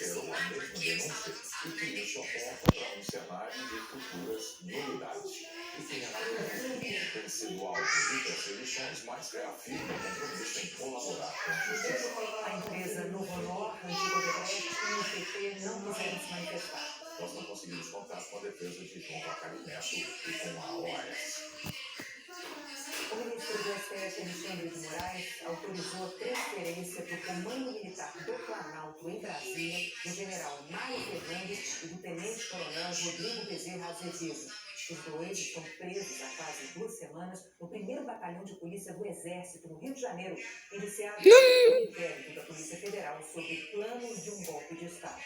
reiterou a mesma denúncia e que isso aponta para um cenário de futuras nulidades. E que Renato Augusto tem sido alvo de perseguições, mas reafirma o compromisso em colaborar com a justiça. A empresa Novo Honor, antiga Odebrecht e o PT não quiseram se manifestar. Nós não conseguimos contato com a defesa de João Vacari Neto e com a OAS. O ministro do STF, Alexandre de Moraes, autorizou a transferência do Comando Militar do Planalto em Brasília do general Mário Fernandes e do tenente-coronel Rodrigo Bezerra Azevedo. Os dois estão presos há quase 2 semanas no 1º Batalhão de Polícia do Exército, no Rio de Janeiro, iniciado o inquérito da Polícia Federal sobre planos de um golpe de Estado.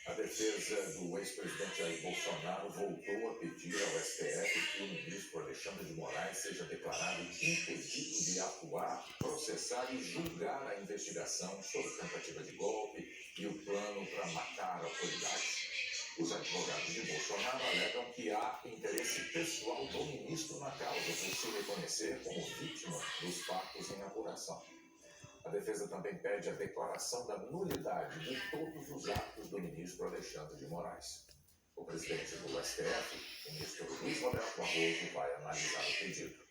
A defesa do ex-presidente Jair Bolsonaro voltou a pedir ao STF que o ministro Alexandre de Moraes seja declarado impedido de atuar, processar e julgar a investigação sobre tentativa de golpe e o plano para matar autoridades. Os advogados de Bolsonaro alegam que há interesse pessoal do ministro na causa por se reconhecer como vítima dos fatos em apuração. A defesa também pede a declaração da nulidade de todos os atos do ministro Alexandre de Moraes. O presidente do STF, o ministro Luiz Roberto Barroso, vai analisar o pedido.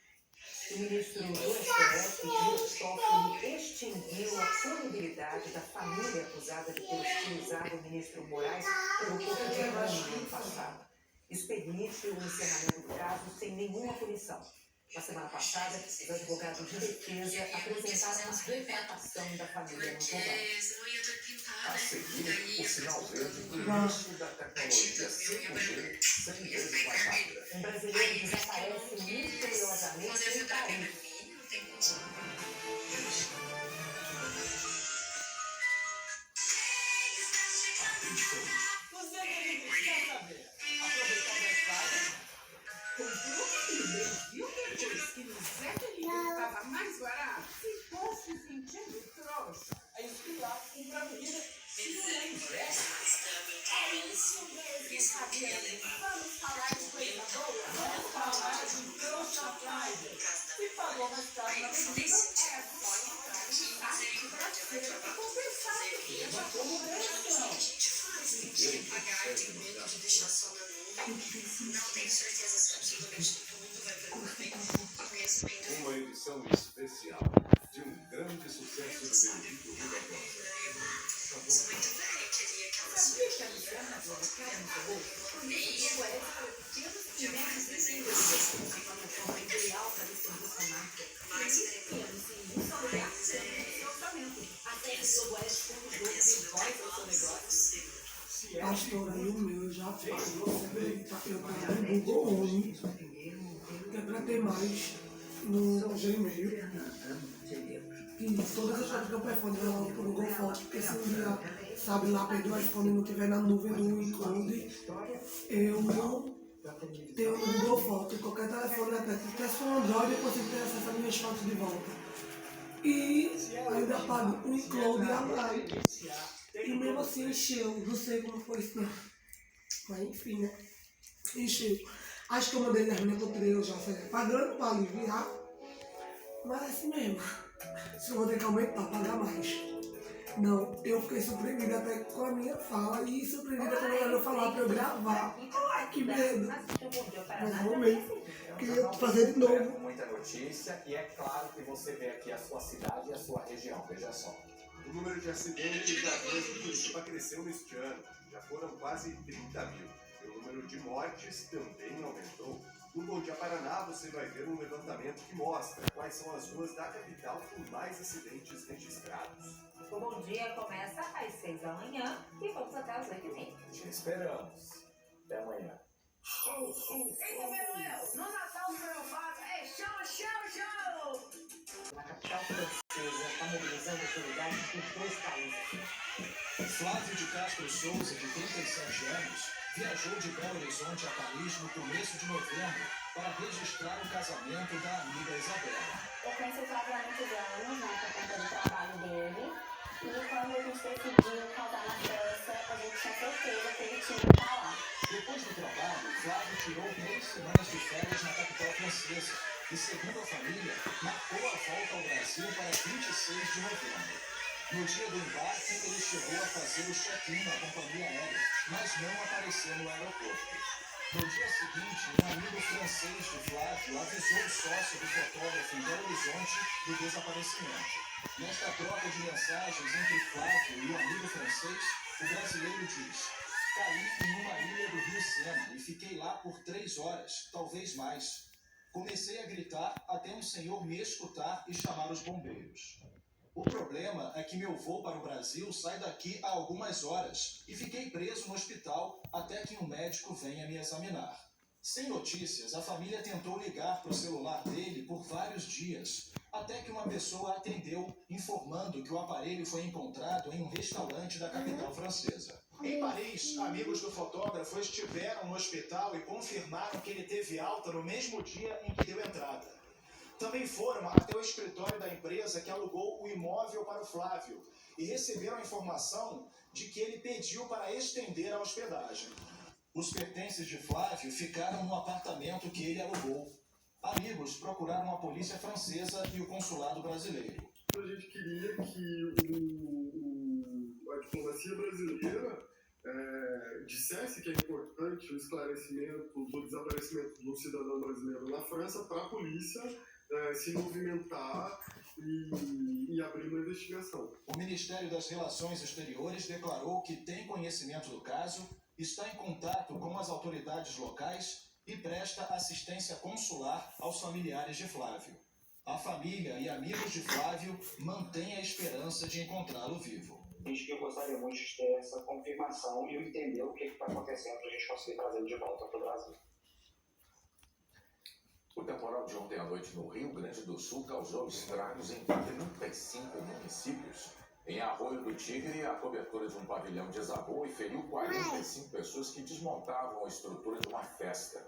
O ministro do STF, Dias Toffoli, extinguiu a punibilidade da família acusada de ter hostilizado o ministro Moraes pelo corpo de crime no ano passado. Isso permite o encerramento do caso sem nenhuma punição. Na semana passada, os advogados de defesa apresentaram a retratação da família no julgado. A seguir, o sinal verde do início da tecnologia 5G 100 vezes mais rápida. Um brasileiro desaparece misteriosamente em Paris. Você quer saber? Aproveitar a férias? Comprou e viu depois que no Zé Felipe estava mais barato? Ficou se sentindo trouxa. Aí fui lá comprar comida e não lembro. É isso mesmo, Fabiane. Vamos falar de coisa boa? Vamos falar de trouxa Friday. Se pagou mais caro na comida, é só entrar no site brasileiro e compensar a comida como reação. Pagar tem medo de deixar só na nuvem. Não tenho certeza se absolutamente tudo vai valer bem. Conhecimento. Uma edição especial de um grande sucesso do Benedito Rui da Costa. Sou muito velha, queria aquela Sabia que a Luciana agora quer um robô? Isso é pequenos cinemas desenvolvidos uma plataforma ideal para distribuir essa marca. Mas Pequenos e são reais no seu orçamento. Acesse o Globoeste.com e voz ao seu negócio. Pastor, aí o meu já faz. Eu trabalho no Google Home, que é para ter mais no Gmail. E todas as fotos que eu performo eu mando pro Google Fotos, porque se um dia, sabe, lá perder o iPhone e não tiver na nuvem do iCloud, eu não tenho no Google Fotos. Qualquer telefone até se for um Android, eu consigo ter acesso às minhas fotos de volta. E ainda pago o iCloud a mais. E mesmo assim encheu, não sei como foi isso não. Mas enfim, né? Encheu. Acho que eu mandei nas minhas que eu tirei, eu já sei. Pagando para aliviar. Mas é assim mesmo. Se eu vou ter que aumentar, pagar mais. Não, eu fiquei surpreendida até com a minha fala e surpreendida quando ela falar para eu gravar. Ai, que medo. Mas vamos mesmo. Queria fazer de novo. Muita notícia e é claro que você vê aqui a sua cidade e a sua região. Veja só. O número de acidentes de trânsito em Curitiba cresceu neste ano. Já foram quase 30 mil. E o número de mortes também aumentou. No Bom Dia Paraná, você vai ver um levantamento que mostra quais são as ruas da capital com mais acidentes registrados. O Bom Dia começa às 6 da manhã e vamos até às 8h30. Te esperamos. Até amanhã. Ei, Papai Noel, no Natal o meu fato é show! Na capital francesa, está mobilizando autoridades dos 2 países. Flávio de Castro Souza, de 37 anos, viajou de Belo Horizonte a Paris no começo de novembro para registrar o casamento da amiga Isabela. Eu conheci o Flávio há muitos anos, né, por conta do trabalho dele. E quando a gente decidiu casar na França, a gente tinha certeza que ele tinha que estar lá. Depois do trabalho, Flávio tirou 3 semanas de férias na capital francesa e, segundo a família, marcou a volta ao Brasil para 26 de novembro. No dia do embarque, ele chegou a fazer o check-in na companhia aérea, mas não apareceu no aeroporto. No dia seguinte, um amigo francês de Flávio avisou o sócio do fotógrafo em Belo Horizonte do desaparecimento. Nesta troca de mensagens entre Flávio e o amigo francês, o brasileiro diz: caí em uma ilha do Rio Sena e fiquei lá por 3 horas, talvez mais. Comecei a gritar até um senhor me escutar e chamar os bombeiros. O problema é que meu voo para o Brasil sai daqui a algumas horas e fiquei preso no hospital até que um médico venha me examinar. Sem notícias, a família tentou ligar para o celular dele por vários dias, até que uma pessoa atendeu, informando que o aparelho foi encontrado em um restaurante da capital francesa. Em Paris, amigos do fotógrafo estiveram no hospital e confirmaram que ele teve alta no mesmo dia em que deu entrada. Também foram até o escritório da empresa que alugou o imóvel para o Flávio e receberam a informação de que ele pediu para estender a hospedagem. Os pertences de Flávio ficaram no apartamento que ele alugou. Amigos procuraram a polícia francesa e o consulado brasileiro. A gente queria que a diplomacia brasileira dissesse que é importante o esclarecimento do desaparecimento do cidadão brasileiro na França para a polícia se movimentar e abrir uma investigação. O Ministério das Relações Exteriores declarou que tem conhecimento do caso, está em contato com as autoridades locais e presta assistência consular aos familiares de Flávio. A família e amigos de Flávio mantêm a esperança de encontrá-lo vivo. A gente gostaria muito de ter essa confirmação e entender o que está acontecendo para a gente conseguir trazer ele de volta para o Brasil. O temporal de ontem à noite no Rio Grande do Sul causou estragos em 35 municípios. Em Arroio do Tigre, a cobertura de um pavilhão desabou e feriu 45 pessoas que desmontavam a estrutura de uma festa.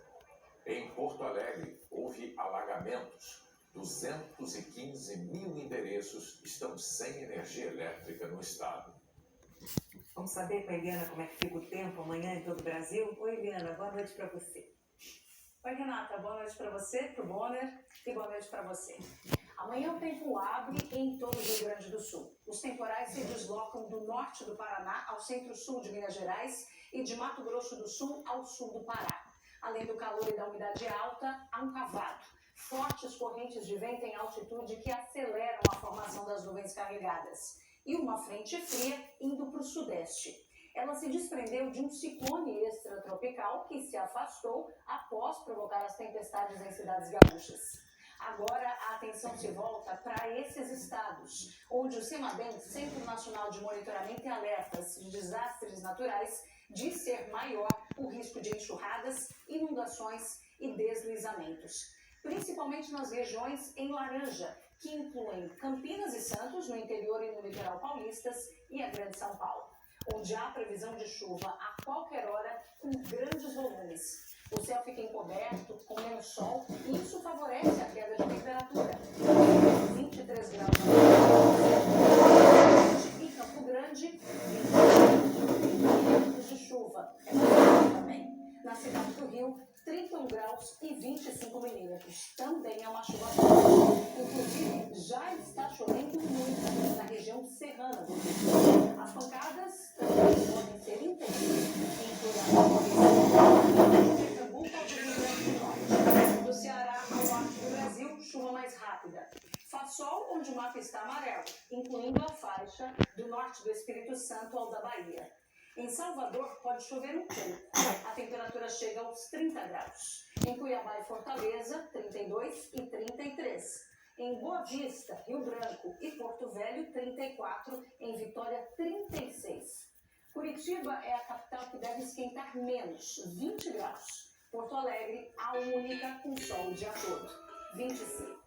Em Porto Alegre, houve alagamentos. 215 mil endereços estão sem energia elétrica no estado. Vamos saber com a Eliana como é que fica o tempo amanhã em todo o Brasil? Oi, Eliana, boa noite para você. Oi, Renata, boa noite para você, para o Bonner e boa noite para você. Amanhã o tempo abre em todo o Rio Grande do Sul. Os temporais se deslocam do norte do Paraná ao centro-sul de Minas Gerais e de Mato Grosso do Sul ao sul do Pará. Além do calor e da umidade alta, há um cavado. Fortes correntes de vento em altitude que aceleram a formação das nuvens carregadas. E uma frente fria indo para o sudeste. Ela se desprendeu de um ciclone extratropical que se afastou após provocar as tempestades em cidades gaúchas. Agora a atenção se volta para esses estados, onde o CEMADEM, Centro Nacional de Monitoramento e Alertas de Desastres Naturais, diz ser maior o risco de enxurradas, inundações e deslizamentos. Principalmente nas regiões em laranja, que incluem Campinas e Santos, no interior e no litoral paulistas, e a Grande São Paulo, onde há previsão de chuva a qualquer hora com grandes volumes. O céu fica encoberto, com menos sol, e isso favorece a queda de temperatura. 23 graus em Campo Grande, 20 milímetros de chuva. É muito também. Na cidade do Rio, 31 graus e 25 milímetros. Também é uma chuva forte. Inclusive, já está chovendo muito na região serrana do Rio. As pancadas também podem ser intensas em Pernambuco ao Rio Grande do Norte. Do Ceará ao norte do Brasil, chuva mais rápida. Faz sol onde o mapa está amarelo, incluindo a faixa do norte do Espírito Santo ao da Bahia. Em Salvador, pode chover um pouco. A temperatura chega aos 30 graus. Em Cuiabá e Fortaleza, 32 e 33. Em Boa Vista, Rio Branco e Porto Velho, 34. Em Vitória, 36. Curitiba é a capital que deve esquentar menos, 20 graus. Porto Alegre, a única com sol o dia todo, 25.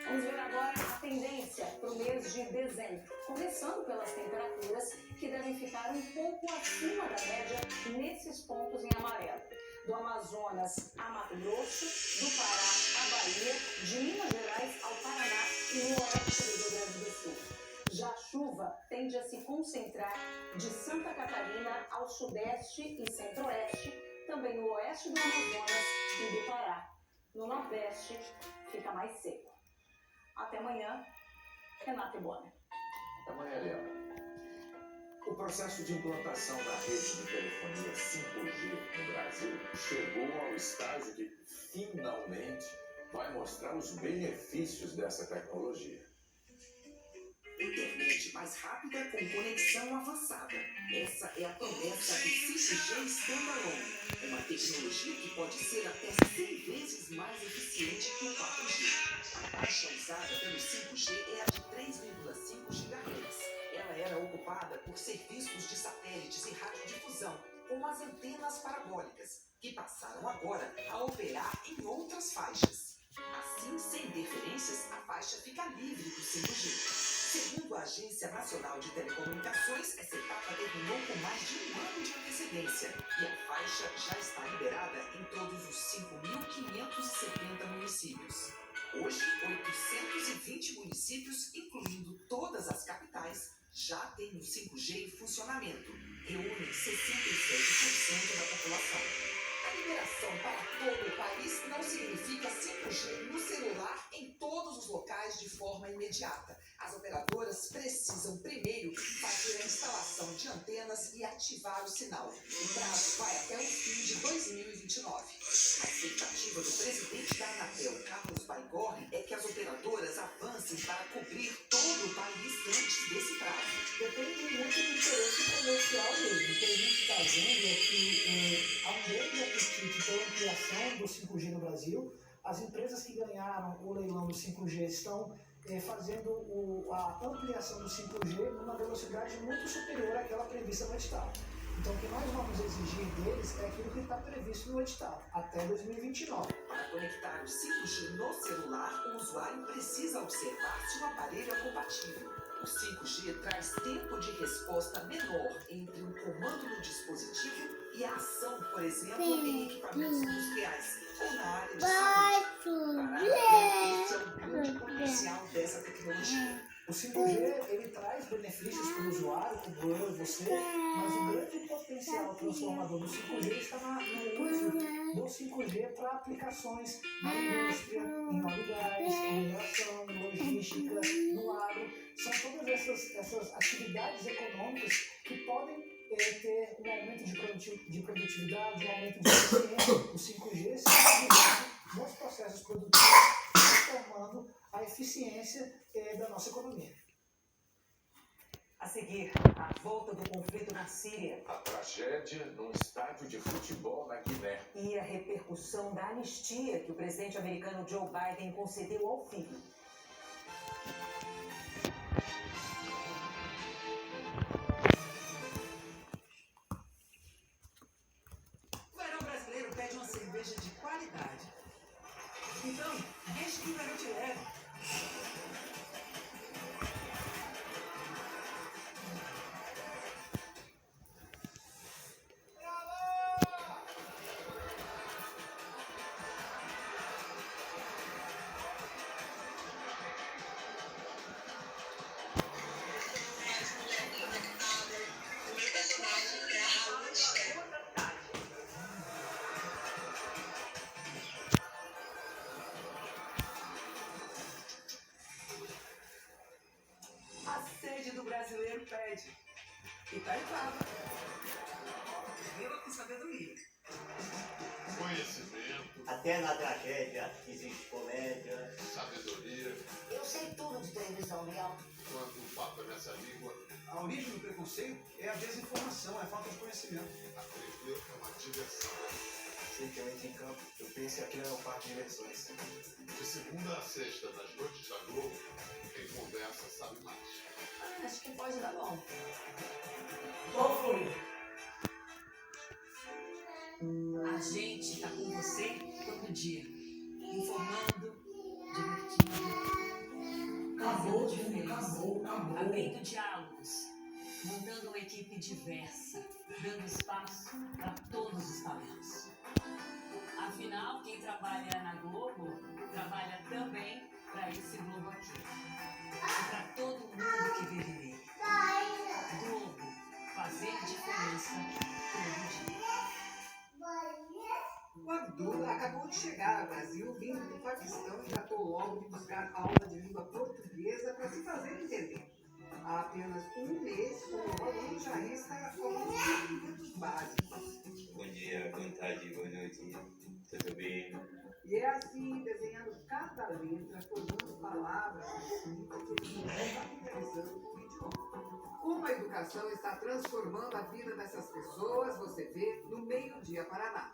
Vamos ver agora a tendência para o mês de dezembro, começando pelas temperaturas que devem ficar um pouco acima da média nesses pontos em amarelo. Do Amazonas a Mato Grosso, do Pará à Bahia, de Minas Gerais ao Paraná e no oeste do Rio Grande do Sul. Já a chuva tende a se concentrar de Santa Catarina ao sudeste e centro-oeste, também no oeste do Amazonas e do Pará. No nordeste, fica mais seco. Até amanhã, Renata e Bonner. Amanhã, Helena. O processo de implantação da rede de telefonia 5G no Brasil chegou ao estágio que finalmente vai mostrar os benefícios dessa tecnologia. Internet mais rápida com conexão avançada. Essa é a promessa do 5G Standalone, uma tecnologia que pode ser até 100 vezes mais eficiente que o 4G. A taxa usada pelo 5G é a de 3,5 GHz. Ela era ocupada por serviços de satélites e radiodifusão, como as antenas parabólicas, que passaram agora a operar em outras faixas. Assim, sem interferências, a faixa fica livre do 5G. Segundo a Agência Nacional de Telecomunicações, essa etapa terminou com mais de um ano de antecedência e a faixa já está liberada em todos os 5.570 municípios. Hoje, 820 municípios, incluindo todas as capitais, já têm o 5G em funcionamento, reúnem 67% da população. A liberação para todo o país não significa 5G no celular em todos os locais de forma imediata. As operadoras precisam primeiro fazer a instalação de antenas e ativar o sinal. O prazo vai até o fim de 2029. A expectativa do presidente da Anatel, Carlos Baigorre, é que as operadoras avancem para cobrir todo o país antes desse prazo. Depende muito do interesse comercial mesmo. O que a gente está vendo é que há um grande apetite pela ampliação do 5G no Brasil. As empresas que ganharam o leilão do 5G estão fazendo a ampliação do 5G numa velocidade muito superior àquela prevista no edital. Então, o que nós vamos exigir deles é aquilo que está previsto no edital, até 2029. Para conectar o 5G no celular, o usuário precisa observar se o aparelho é compatível. O 5G traz tempo de resposta menor entre um comando no dispositivo e a ação, por exemplo, em equipamentos industriais ou na área de saúde. Esse é o grande potencial dessa tecnologia. O 5G, ele traz benefícios para o usuário, como eu e você, mas o grande potencial transformador do 5G está no uso do 5G para aplicações na indústria, em óleo e gás, em mineração, em logística, no agro. São todas essas atividades econômicas que podem ter um aumento de produtividade, um aumento de eficiência. O 5G se utiliza nos processos produtivos, transformando a eficiência da nossa economia. A seguir, a volta do conflito na Síria. A tragédia num estádio de futebol na Guiné. E a repercussão da anistia que o presidente americano Joe Biden concedeu ao filho. O verão brasileiro pede uma cerveja de qualidade. Então, deixe que o verão te leve. Brasileiro pede. E tá em casa. Viva com sabedoria. Conhecimento. Até na tragédia existe comédia. Sabedoria. Eu sei tudo de televisão, Leão. Quando o papo é nessa língua. A origem do preconceito é a desinformação, é a falta de conhecimento. Aprender é uma diversão. Sei que eu entro em campo, eu penso que aquilo é um parque de diversões. De segunda a sexta, nas noites da Globo, quem conversa sabe mais. Acho que pode dar bom. Qual foi? A gente tá com você todo dia. Informando, divertindo. Acabou. Abrindo diálogos. Montando uma equipe diversa. Dando espaço para todos os talentos. Afinal, quem trabalha na Globo, trabalha também para esse Globo aqui. E para todo mundo que vive nele. Globo, fazer diferença todo dia. O Abdul acabou de chegar ao Brasil, vindo do Paquistão, e tratou logo de buscar aula de língua portuguesa para se fazer entender. Há apenas um mês, o aluno já está com os movimentos básicos. Bom dia, boa tarde, boa noite. Tudo bem? E é assim, desenhando cada letra, formando palavras escritas que eles vão familiarizando com o idioma. Como a educação está transformando a vida dessas pessoas, você vê no Meio-Dia Paraná.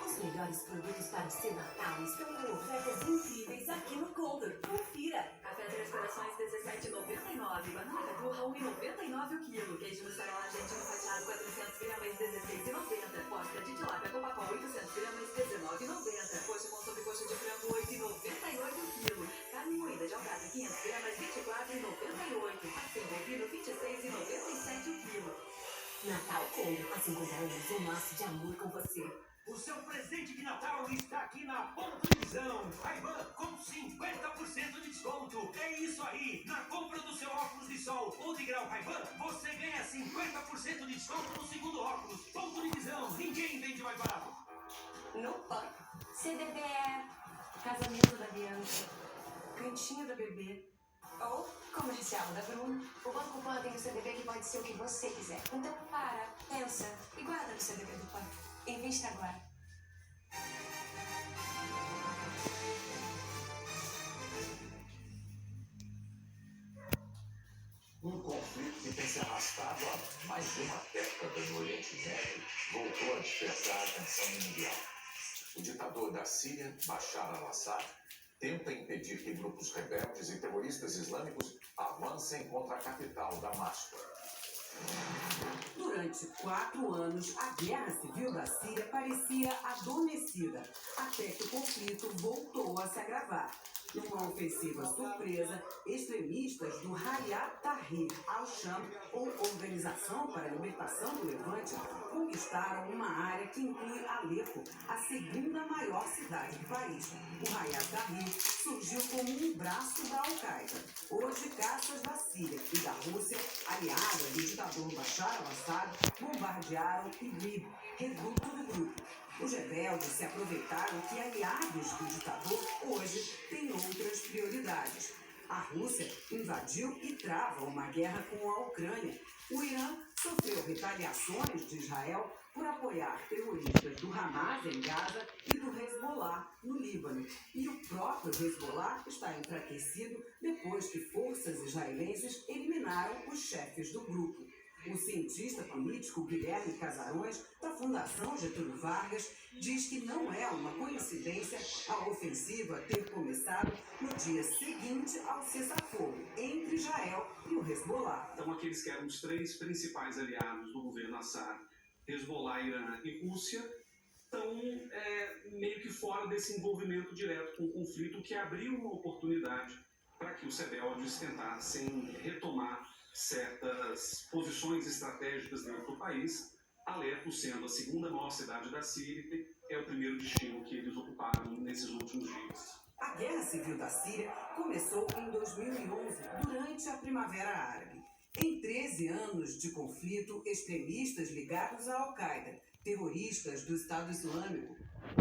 Os melhores produtos para o seu Natal estão com ofertas incríveis aqui no Condor. Confira! Café Três Corações, R$17,99. Banana caturra, R$1,99 o quilo. Queijo mussarela argentino fatiado, 400 gramas, R$16,90. Costa de tilápia Copacol, 800 gramas, R$19,90. Coxa com sobrecoxa de frango, R$8,98 o quilo. Carne moída de alcatra, 500 gramas, R$24,98. Pastel bovino, R$26,97 o quilo. Natal Condor, há 50 anos, um laço de amor com você. O seu presente de Natal está aqui na Ponto de Visão. Ray-Ban com 50% de desconto. É isso aí. Na compra do seu óculos de sol ou de grau Ray-Ban, você ganha 50% de desconto no segundo óculos. Ponto de Visão. Ninguém vende mais barato. No PAN, CDB é casamento da Bianca, cantinho da bebê ou comercial da Bruna. O Banco Pan tem o CDB que pode ser o que você quiser. Então para, pensa e guarda no CDB do PAN. Invista agora. Um conflito que tem se arrastado há mais de uma década no Oriente Médio voltou a despertar a atenção mundial. O ditador da Síria, Bashar al-Assad, tenta impedir que grupos rebeldes e terroristas islâmicos avancem contra a capital, Damasco. Durante 4 anos, a guerra civil da Síria parecia adormecida, até que o conflito voltou a se agravar. Numa ofensiva surpresa, extremistas do Hayat Tahrir al-Sham, ou Organização para a Libertação do Levante, conquistaram uma área que inclui Alepo, a segunda maior cidade do país. O Hayat Tahrir surgiu como um braço da Al-Qaeda. Hoje, caças da Síria e da Rússia, aliadas do ditador Bashar al-Assad, bombardearam Idlib, reduto do grupo. Os rebeldes se aproveitaram que aliados do ditador hoje têm outras prioridades. A Rússia invadiu e trava uma guerra com a Ucrânia. O Irã sofreu retaliações de Israel por apoiar terroristas do Hamas em Gaza e do Hezbollah no Líbano. E o próprio Hezbollah está enfraquecido depois que forças israelenses eliminaram os chefes do grupo. O cientista político Guilherme Casarões, da Fundação Getúlio Vargas, diz que não é uma coincidência a ofensiva ter começado no dia seguinte ao cessar-fogo entre Israel e o Hezbollah. Então, aqueles que eram os 3 principais aliados do governo Assad, Hezbollah, Irã e Rússia, estão meio que fora desse envolvimento direto com o conflito, que abriu uma oportunidade para que os rebeldes tentassem retomar certas posições estratégicas dentro do país. Alepo, sendo a segunda maior cidade da Síria, é o primeiro destino que eles ocuparam nesses últimos dias. A Guerra Civil da Síria começou em 2011, durante a Primavera Árabe. Em 13 anos de conflito, extremistas ligados à Al-Qaeda, terroristas do Estado Islâmico,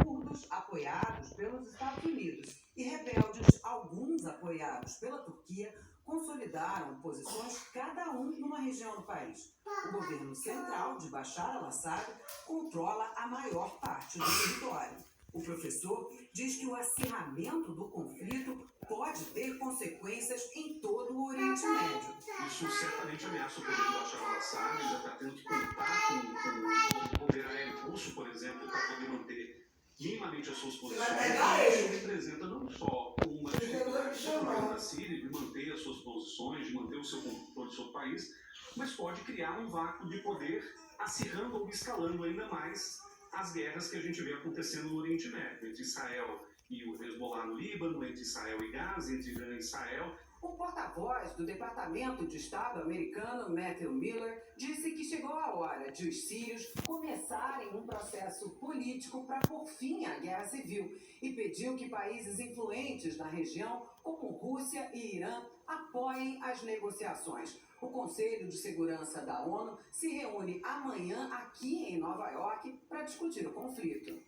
curdos apoiados pelos Estados Unidos e rebeldes, alguns apoiados pela Turquia, consolidaram posições cada um numa região do país. O governo central de Bashar al-Assad controla a maior parte do território. O professor diz que o acirramento do conflito pode ter consequências em todo o Oriente Médio. Isso certamente ameaça o poder do Bashar al-Assad. Ele já está tendo que contar com o poder aéreo russo, por exemplo, para poder manter minimamente as suas posições. Isso representa não só uma dificuldade da Síria de manter as suas posições, de manter o seu controle do seu país, mas pode criar um vácuo de poder, acirrando ou escalando ainda mais as guerras que a gente vê acontecendo no Oriente Médio, entre Israel e o Hezbollah no Líbano, entre Israel e Gaza, entre Irã e Israel. O porta-voz do Departamento de Estado americano, Matthew Miller, disse que chegou a hora de os sírios começarem um processo político para pôr fim à guerra civil e pediu que países influentes na região, como Rússia e Irã, apoiem as negociações. O Conselho de Segurança da ONU se reúne amanhã aqui em Nova York para discutir o conflito.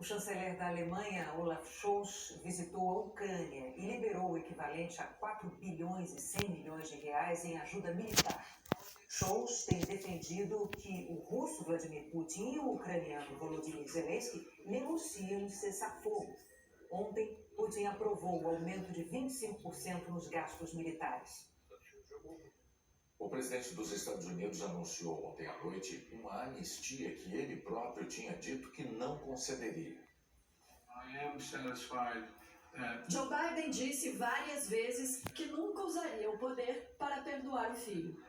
O chanceler da Alemanha, Olaf Scholz, visitou a Ucrânia e liberou o equivalente a 4 bilhões e 100 milhões de reais em ajuda militar. Scholz tem defendido que o russo Vladimir Putin e o ucraniano Volodymyr Zelensky negociam um cessar-fogo. Ontem, Putin aprovou o aumento de 25% nos gastos militares. O presidente dos Estados Unidos anunciou ontem à noite uma anistia que ele próprio tinha dito que não concederia. Joe Biden disse várias vezes que nunca usaria o poder para perdoar o filho.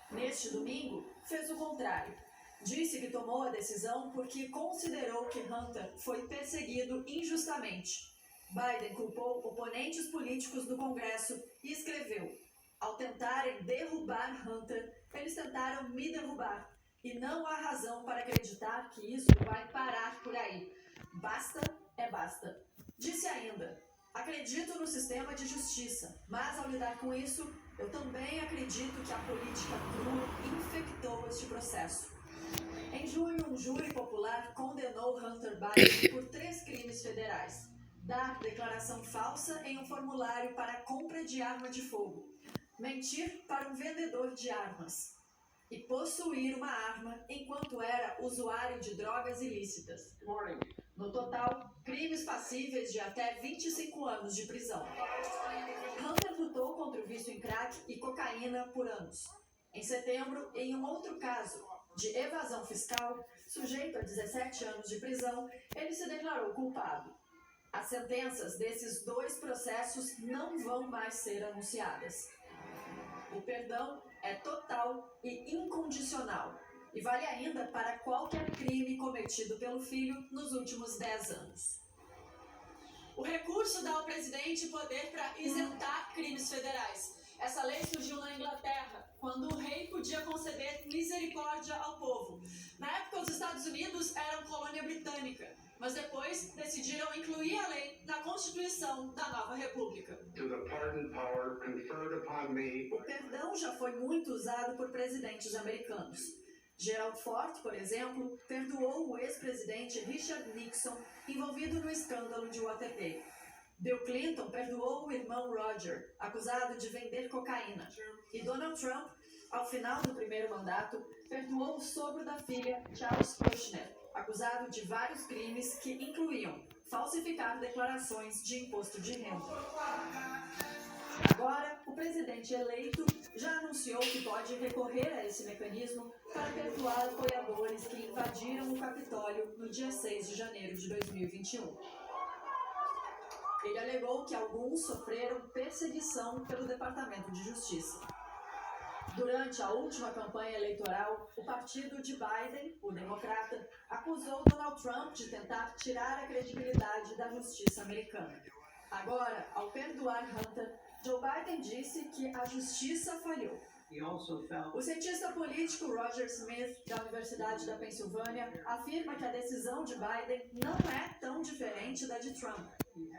Neste domingo, fez o contrário. Disse que tomou a decisão porque considerou que Hunter foi perseguido injustamente. Biden culpou oponentes políticos do Congresso e escreveu: ao tentarem derrubar Hunter, eles tentaram me derrubar. E não há razão para acreditar que isso vai parar por aí. Basta é basta. Disse ainda: acredito no sistema de justiça, mas ao lidar com isso, eu também acredito que a política crua infectou este processo. Em junho, um júri popular condenou Hunter Biden por 3 crimes federais: dar declaração falsa em um formulário para compra de arma de fogo, mentir para um vendedor de armas e possuir uma arma enquanto era usuário de drogas ilícitas. No total, crimes passíveis de até 25 anos de prisão. Hunter lutou contra o vício em crack e cocaína por anos. Em setembro, em um outro caso de evasão fiscal, sujeito a 17 anos de prisão, ele se declarou culpado. As sentenças desses 2 processos não vão mais ser anunciadas. O perdão é total e incondicional e vale ainda para qualquer crime cometido pelo filho nos últimos 10 anos. O recurso dá ao presidente poder para isentar crimes federais. Essa lei surgiu na Inglaterra, quando o rei podia conceder misericórdia ao povo. Na época, os Estados Unidos eram colônia britânica, mas depois decidiram incluir a lei na Constituição da nova República. O perdão já foi muito usado por presidentes americanos. Gerald Ford, por exemplo, perdoou o ex-presidente Richard Nixon envolvido no escândalo de Watergate. Bill Clinton perdoou o irmão Roger, acusado de vender cocaína. E Donald Trump, ao final do primeiro mandato, perdoou o sogro da filha, Charles Kushner, acusado de vários crimes que incluíam falsificar declarações de imposto de renda. Agora, o presidente eleito já anunciou que pode recorrer a esse mecanismo para perdoar apoiadores que invadiram o Capitólio no dia 6 de janeiro de 2021. Ele alegou que alguns sofreram perseguição pelo Departamento de Justiça. Durante a última campanha eleitoral, o partido de Biden, o Democrata, acusou Donald Trump de tentar tirar a credibilidade da justiça americana. Agora, ao perdoar Hunter, Joe Biden disse que a justiça falhou. O cientista político Roger Smith, da Universidade da Pensilvânia, afirma que a decisão de Biden não é tão diferente da de Trump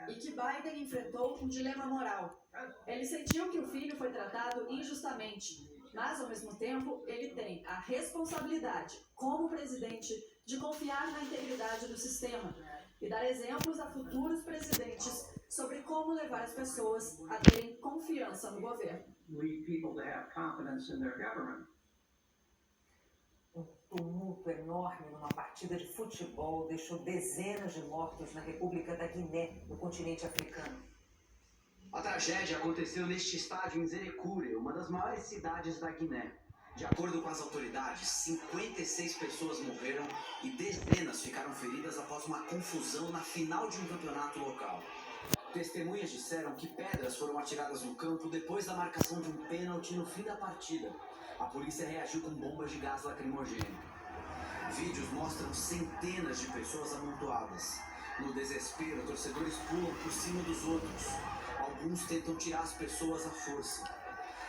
e que Biden enfrentou um dilema moral. Ele sentiu que o filho foi tratado injustamente, mas, ao mesmo tempo, ele tem a responsabilidade, como presidente, de confiar na integridade do sistema e dar exemplos a futuros presidentes sobre como levar as pessoas a terem confiança no governo. Um tumulto enorme numa partida de futebol deixou dezenas de mortos na República da Guiné, no continente africano. A tragédia aconteceu neste estádio em Zerekure, uma das maiores cidades da Guiné. De acordo com as autoridades, 56 pessoas morreram e dezenas ficaram feridas após uma confusão na final de um campeonato local. Testemunhas disseram que pedras foram atiradas no campo depois da marcação de um pênalti no fim da partida. A polícia reagiu com bombas de gás lacrimogêneo. Vídeos mostram centenas de pessoas amontoadas. No desespero, torcedores pulam por cima dos outros. Alguns tentam tirar as pessoas à força.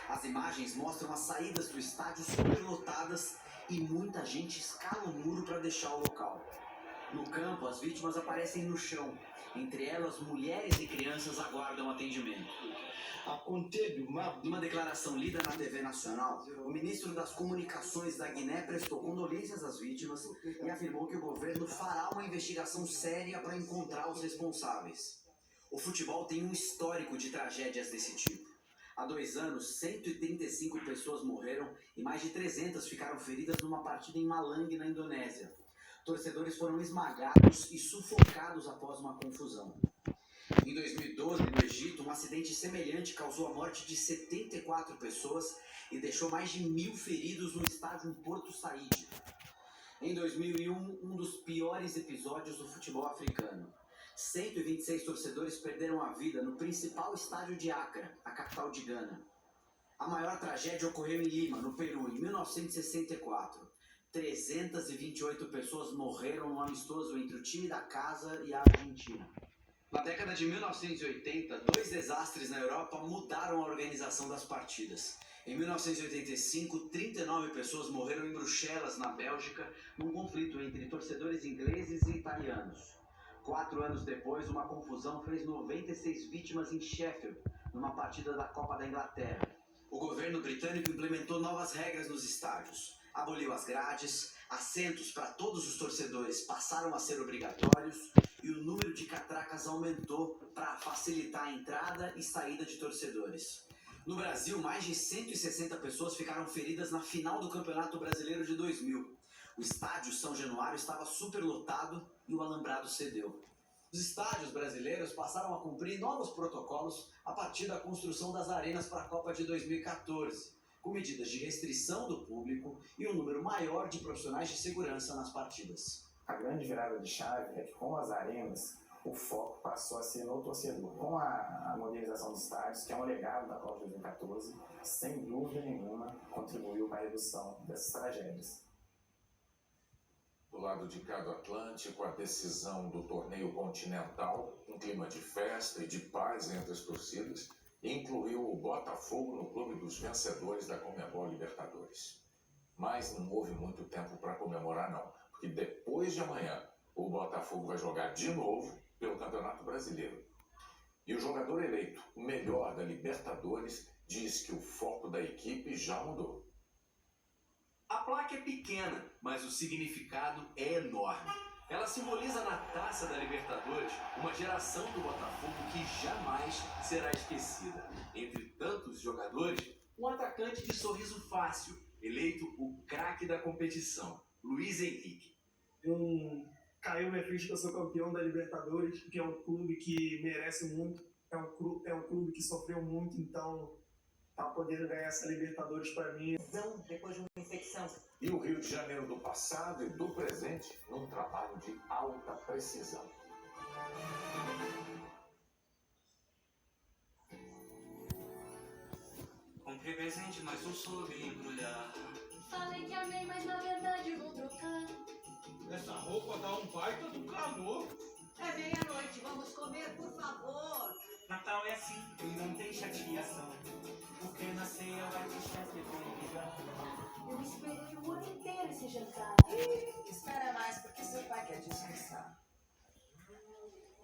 As imagens mostram as saídas do estádio superlotadas e muita gente escala o muro para deixar o local. No campo, as vítimas aparecem no chão Entre elas, mulheres e crianças aguardam atendimento. Numa declaração lida na TV Nacional, o ministro das Comunicações da Guiné prestou condolências às vítimas e afirmou que o governo fará uma investigação séria para encontrar os responsáveis. O futebol tem um histórico de tragédias desse tipo. Há 2 anos, 135 pessoas morreram e mais de 300 ficaram feridas numa partida em Malang, na Indonésia. Torcedores foram esmagados e sufocados após uma confusão. Em 2012, no Egito, um acidente semelhante causou a morte de 74 pessoas e deixou mais de 1.000 feridos no estádio em Porto Said. Em 2001, um dos piores episódios do futebol africano. 126 torcedores perderam a vida no principal estádio de Accra, a capital de Gana. A maior tragédia ocorreu em Lima, no Peru, em 1964. 328 pessoas morreram no amistoso entre o time da casa e a Argentina. Na década de 1980, 2 desastres na Europa mudaram a organização das partidas. Em 1985, 39 pessoas morreram em Bruxelas, na Bélgica, num conflito entre torcedores ingleses e italianos. 4 anos depois, uma confusão fez 96 vítimas em Sheffield, numa partida da Copa da Inglaterra. O governo britânico implementou novas regras nos estádios, aboliu as grades, assentos para todos os torcedores passaram a ser obrigatórios e o número de catracas aumentou para facilitar a entrada e saída de torcedores. No Brasil, mais de 160 pessoas ficaram feridas na final do Campeonato Brasileiro de 2000. O estádio São Januário estava superlotado e o alambrado cedeu. Os estádios brasileiros passaram a cumprir novos protocolos a partir da construção das arenas para a Copa de 2014, com medidas de restrição do público e um número maior de profissionais de segurança nas partidas. A grande virada de chave é que com as arenas, o foco passou a ser no torcedor. Com a modernização dos estádios, que é um legado da Copa de 2014, sem dúvida nenhuma, contribuiu para a redução dessas tragédias. Do lado de cá do Atlântico, a decisão do torneio continental, um clima de festa e de paz entre as torcidas, incluiu o Botafogo no clube dos vencedores da Conmebol Libertadores. Mas não houve muito tempo para comemorar, não, porque depois de amanhã o Botafogo vai jogar de novo pelo Campeonato Brasileiro. E o jogador eleito o melhor da Libertadores diz que o foco da equipe já mudou. A placa é pequena, mas o significado é enorme. Ela simboliza na taça da Libertadores uma geração do Botafogo que jamais será esquecida. Entre tantos jogadores, um atacante de sorriso fácil, eleito o craque da competição, Luiz Henrique. Caiu minha ficha que eu sou campeão da Libertadores, que é um clube que merece muito, é um clube que sofreu muito, então tá podendo ganhar essa Libertadores para mim. Depois de uma infecção. E o Rio de Janeiro do passado e do presente num trabalho de alta precisão. Comprei presente, mas não soube embrulhar. Falei que amei, mas na verdade vou trocar. Essa roupa dá um baita do calor. É meia-noite, vamos comer, por favor. Natal é assim, não tem chateação. Porque na ceia vai ter chefe ligar. Eu esperei o ano inteiro esse jantar. Espera mais, porque seu pai quer descansar.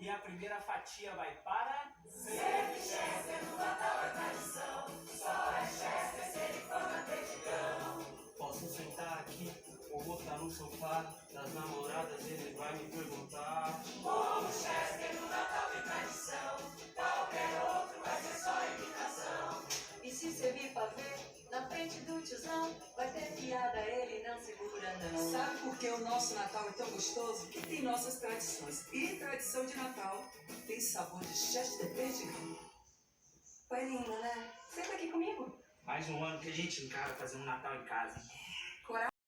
E a primeira fatia vai para... Sempre Chester, no Natal é tradição. Só é Chester se ele for manteigão. Posso sentar aqui ou botar no sofá? Das namoradas ele vai me perguntar. Como Chester, no Natal tem tradição. Qualquer outro vai ser só imitação. E se servir pra ver, na frente do tiozão, vai ter piada, ele não segura não. Sabe por que o nosso Natal é tão gostoso? Que tem nossas tradições. E tradição de Natal tem sabor de Chester Perdigão. Foi lindo, né? Senta aqui comigo. Mais um ano que a gente encara fazer um Natal em casa. Coragem.